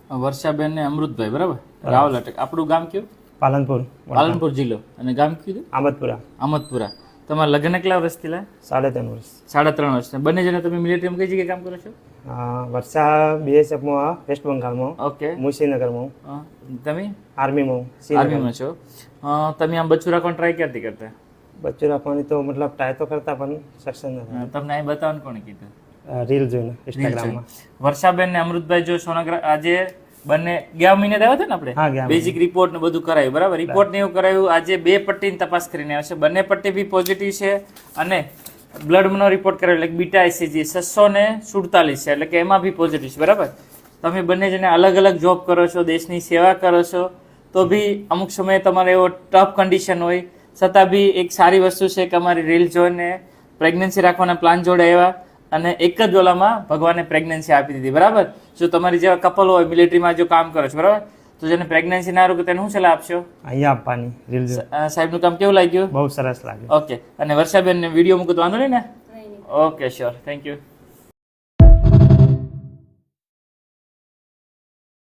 વર્ષાબેન ને અમૃતભાઈ, બરાબર. રાવલ અટક. આપણું ગામ કયું? પાલનપુર. પાલનપુર જિલ્લો. અને ગામ કયું? આમદપુરા. આમદપુરા. તમારા લગ્ન કેટલા વર્ષથી થયા? 3.5 વર્ષ. 3.5 વર્ષ. બંને જણા તમે મિલિટરીમાં કઈ જગ્યાએ કામ કરો છો? વર્ષા બીએસએફમાં વેસ્ટ બંગાળમાં. ઓકે. મુસીનગરમાં. તમે આર્મીમાં. આર્મીમાં છો. તમે આમ બચ્ચું રાખવાનું ટ્રાય ક્યાંથી કરતા? બચ્ચું રાખવાની તો મતલબ ટ્રાય તો કરતા પણ સક્સેસ નથી. તમને અહીં બતાવવાનું કોણે કીધું? રીલ જોઈને ઇન્સ્ટાગ્રામમાં. વર્ષાબેન ને અમૃતભાઈ જો સોનોગ્રાફ આજે બંને ગયા મહિને આવ્યા હતા ને આપણે? હા, ગયા બેઝિક રિપોર્ટ ને બધું કરાયું, બરાબર. રિપોર્ટ ને એવું કરાયું. આજે 2 પટ્ટીની તપાસ કરીને આવશે. બંને પટ્ટી બી પોઝિટિવ છે અને બ્લડનો રિપોર્ટ કરાયો એટલે બીટા આઈસીજી 647 છે, એટલે કે એમાં બી પોઝિટિવ છે, બરાબર. તમે બંને જણે અલગ અલગ જોબ કરો છો, દેશની સેવા કરો છો, તો બી અમુક સમયે તમારે એવો ટફ કન્ડિશન હોય છતાં બી એક સારી વસ્તુ છે કે અમારી રીલ જોઈને પ્રેગ્નન્સી રાખવાના પ્લાન જોડે આવ્યા અને એક જ ઓલામાં ભગવાને પ્રેગ્નન્સી આપી દીધી, બરાબર. જો તમારી જેવા કપલ હોય મિલિટરીમાં જો કામ કરો છો, બરાબર, તો જેને પ્રેગ્નન્સી ના રોકે તેને શું સલાહ આપશો? અહીંયા આપવાની રીલ જો. સાહેબનું કામ કેવું લાગ્યું? બહુ સરસ લાગ્યું. ઓકે. અને વર્ષાબેન વિડીયો મૂકતો વાંધો નહીં ને? Okay, sure. Thank you.